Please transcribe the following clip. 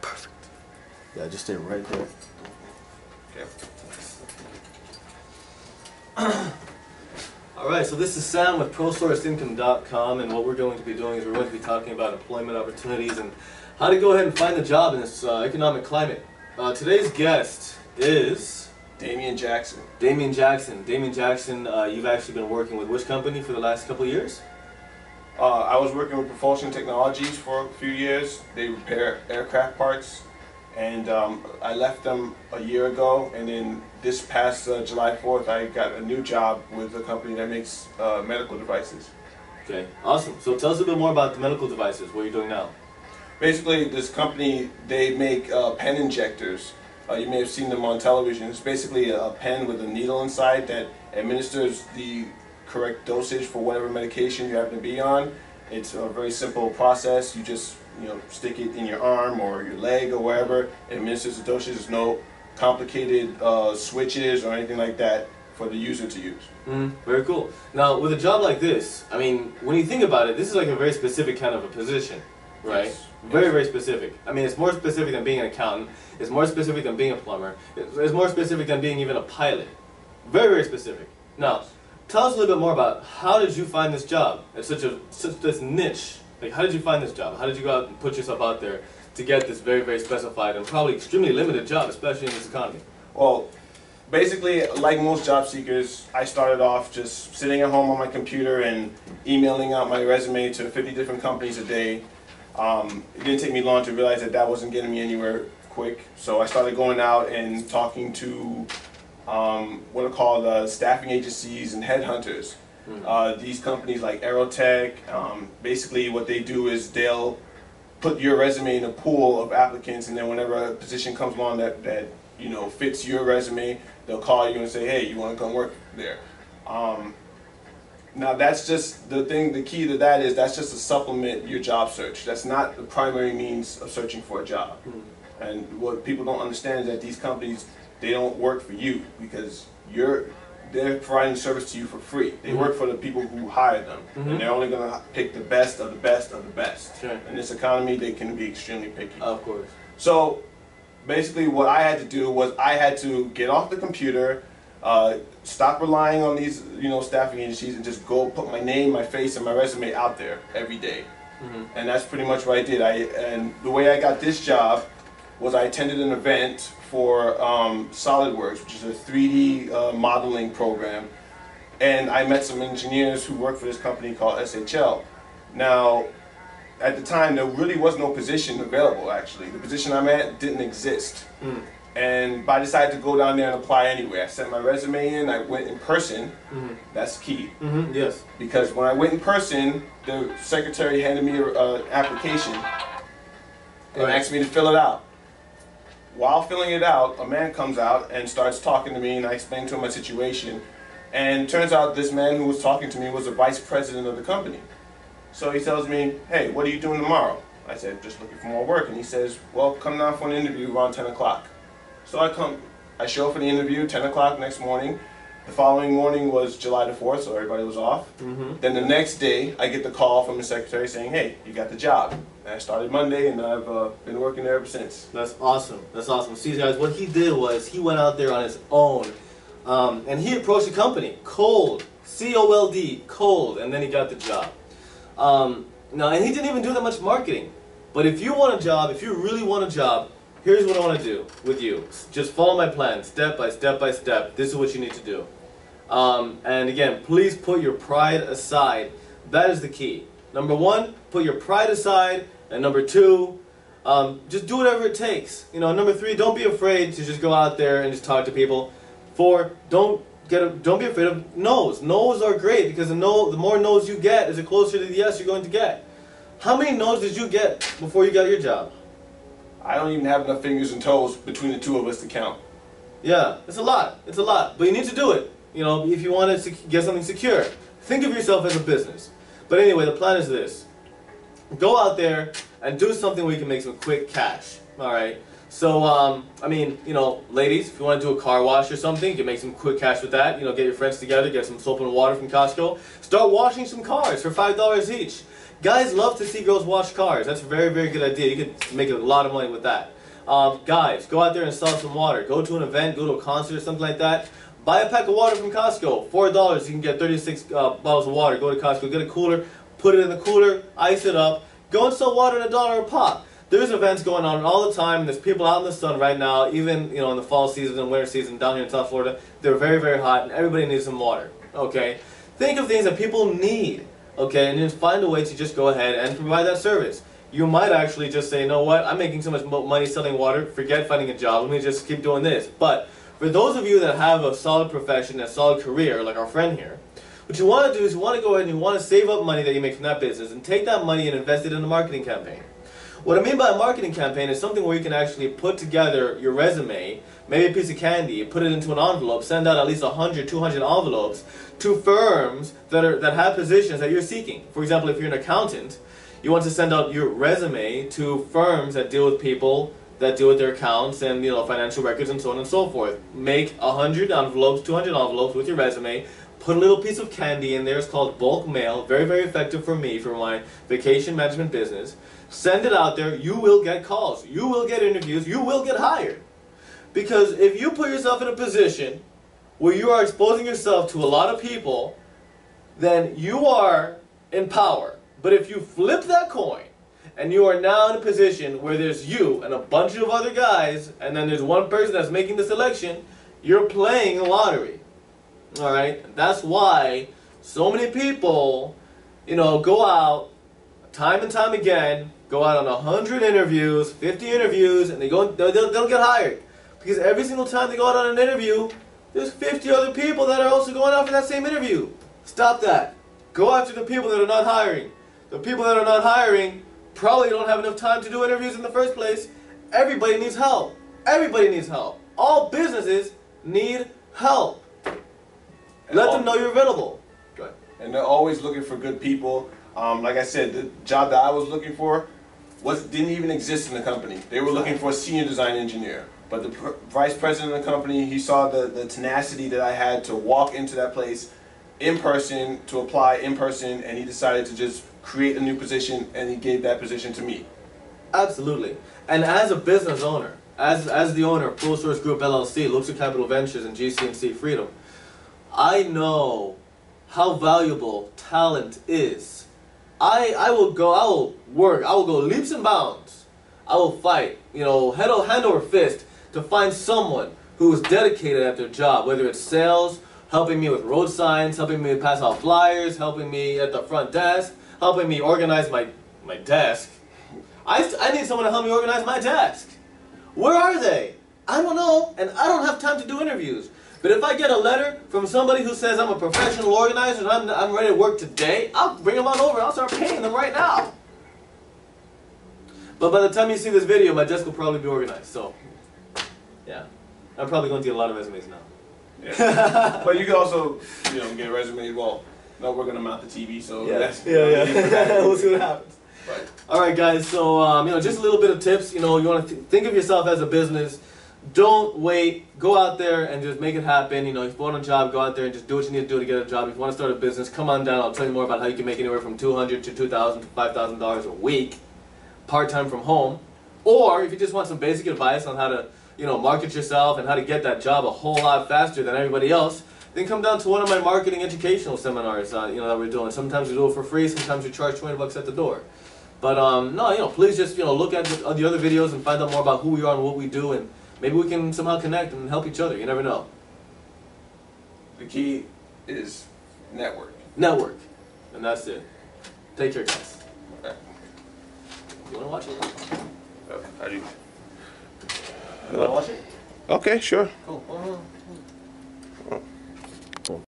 Perfect. Yeah, just stay right there. Okay. Alright, so this is Sam with ProSourceIncome.com, and what we're going to be doing is we're going to be talking about employment opportunities and how to go ahead and find a job in this economic climate. Today's guest is Damian Jackson. Damian Jackson. Damian Jackson, you've actually been working with which company for the last couple of years? I was working with Propulsion Technologies for a few years. They repair aircraft parts, and I left them a year ago, and then this past July 4th I got a new job with a company that makes medical devices. Okay, awesome. So tell us a bit more about the medical devices, what you're doing now. Basically, this company, they make pen injectors. You may have seen them on television. It's basically a pen with a needle inside that administers the correct dosage for whatever medication you happen to be on. It's a very simple process. You just stick it in your arm or your leg or wherever. It administers the dosage. There's no complicated switches or anything like that for the user to use. Very cool. Now, with a job like this, I mean, when you think about it, this is like a very specific kind of a position, right? Yes. Very, very specific. I mean, it's more specific than being an accountant. It's more specific than being a plumber. It's more specific than being even a pilot. Very, very specific. Now, tell us a little bit more about how did you find this job at such this niche? Like, how did you find this job? How did you go out and put yourself out there to get this very, very specified and probably extremely limited job, especially in this economy? Well, basically, like most job seekers, I started off just sitting at home on my computer and emailing out my resume to 50 different companies a day. It didn't take me long to realize that that wasn't getting me anywhere quick, so I started going out and talking to what are called staffing agencies and headhunters. These companies like Aerotech, basically what they do is they'll put your resume in a pool of applicants, and then whenever a position comes along that fits your resume, they'll call you and say, hey, you want to come work there. Now that's just the thing, the key to that is that's just to supplement your job search. That's not the primary means of searching for a job. And what people don't understand is that these companies, they don't work for you because they're providing service to you for free. They work for the people who hire them, and they're only going to pick the best of the best of the best. Sure. In this economy, they can be extremely picky. Of course. So basically what I had to do was I had to get off the computer, stop relying on these staffing agencies, and just go put my name, my face, and my resume out there every day. And that's pretty much what I did. And the way I got this job was I attended an event for SolidWorks, which is a 3D modeling program, and I met some engineers who work for this company called SHL. Now, at the time, there really was no position available, actually. The position I'm at didn't exist. But I decided to go down there and apply anyway. I sent my resume in, I went in person. That's key. Yes. Because when I went in person, the secretary handed me an application and asked me to fill it out. While filling it out, a man comes out and starts talking to me, and I explained to him my situation. And it turns out this man who was talking to me was the vice president of the company. So he tells me, hey, what are you doing tomorrow? I said, just looking for more work. And he says, well, come down for an interview around 10 o'clock. So I show up for the interview, 10 o'clock next morning. The following morning was July the 4th, so everybody was off. Then the next day, I get the call from the secretary saying, hey, you got the job. And I started Monday, and I've been working there ever since. That's awesome. That's awesome. See, guys, what he did was he went out there on his own, and he approached the company cold, C-O-L-D, cold, and then he got the job. Now, and he didn't even do that much marketing. But if you want a job, if you really want a job, here's what I want to do with you. Just follow my plan, step by step by step. This is what you need to do. And again, please put your pride aside. That is the key. Number one, put your pride aside. And number two, just do whatever it takes. Number three, don't be afraid to just go out there and just talk to people. Four, don't be afraid of no's. No's are great because the more no's you get is the closer to the yes you're going to get. How many no's did you get before you got your job? I don't even have enough fingers and toes between the two of us to count. Yeah, it's a lot. It's a lot. But you need to do it. If you want to get something secure. Think of yourself as a business. But anyway, the plan is this. Go out there and do something where you can make some quick cash. Alright? So, I mean, ladies, if you want to do a car wash or something, you can make some quick cash with that. Get your friends together, get some soap and water from Costco. Start washing some cars for $5 each. Guys love to see girls wash cars. That's a very, very good idea. You could make a lot of money with that. Guys, go out there and sell some water. Go to an event, go to a concert, something like that. Buy a pack of water from Costco. $4, you can get 36 bottles of water. Go to Costco, get a cooler, put it in the cooler, ice it up. Go and sell water at $1 a pop. There's events going on all the time, and there's people out in the sun right now, even in the fall season and winter season down here in South Florida. They're very, very hot, and everybody needs some water. Okay? Think of things that people need. Okay? And then find a way to just go ahead and provide that service. You might actually just say, you know what, I'm making so much money selling water, forget finding a job, let me just keep doing this. But for those of you that have a solid profession, a solid career, like our friend here, what you want to do is you want to go ahead and you want to save up money that you make from that business and take that money and invest it in a marketing campaign. What I mean by a marketing campaign is something where you can actually put together your resume, maybe a piece of candy, put it into an envelope, send out at least 100, 200 envelopes to firms that have positions that you're seeking. For example, if you're an accountant, you want to send out your resume to firms that deal with people that deal with their accounts and financial records and so on and so forth. Make 100 envelopes, 200 envelopes with your resume. Put a little piece of candy in there. It's called bulk mail. Very, very effective for me, for my vacation management business. Send it out there. You will get calls. You will get interviews. You will get hired. Because if you put yourself in a position where you are exposing yourself to a lot of people, then you are in power. But if you flip that coin, and you are now in a position where there's you and a bunch of other guys, and then there's one person that's making the selection, you're playing the lottery. Alright? That's why so many people, go out time and time again, go out on 100 interviews, 50 interviews, and they'll get hired. Because every single time they go out on an interview, there's 50 other people that are also going out for that same interview. Stop that. Go after the people that are not hiring. The people that are not hiring probably don't have enough time to do interviews in the first place. Everybody needs help. Everybody needs help. All businesses need help. Let them know you're available. Go ahead. And they're always looking for good people. Like I said, the job that I was looking for didn't even exist in the company. They were looking for a senior design engineer. But the vice president of the company, he saw the tenacity that I had to walk into that place in person, to apply in person, and he decided to just create a new position, and he gave that position to me. Absolutely. And as a business owner, as the owner of Full Source Group LLC, Luxor Capital Ventures, and GC&C Freedom, I know how valuable talent is. I will work, I will go leaps and bounds. I will fight, hand over fist to find someone who is dedicated at their job, whether it's sales, helping me with road signs, helping me pass out flyers, helping me at the front desk, helping me organize my desk. I need someone to help me organize my desk. Where are they? I don't know, and I don't have time to do interviews. But if I get a letter from somebody who says I'm a professional organizer and I'm ready to work today, I'll bring them on over. I'll start paying them right now. But by the time you see this video, my desk will probably be organized. So, yeah. I'm probably going to get a lot of resumes now. Yeah. But you can also, get resumes. Well, no, we're going to mount the TV, so yeah. We'll see what happens. Right. All right, guys. So, just a little bit of tips. You want to think of yourself as a business. Don't wait. Go out there and just make it happen. If you want a job, go out there and just do what you need to do to get a job. If you want to start a business, come on down. I'll tell you more about how you can make anywhere from $200 to $2,000 to $5,000 a week, part-time from home. Or if you just want some basic advice on how to, market yourself and how to get that job a whole lot faster than everybody else, then come down to one of my marketing educational seminars, that we're doing. Sometimes we do it for free. Sometimes we charge $20 at the door. But no, please just look at the other videos and find out more about who we are and what we do, and maybe we can somehow connect and help each other. You never know. The key is network. Network. And that's it. Take care, guys. Okay. You want to watch it? How do you... You want to watch it? Okay, sure. Cool.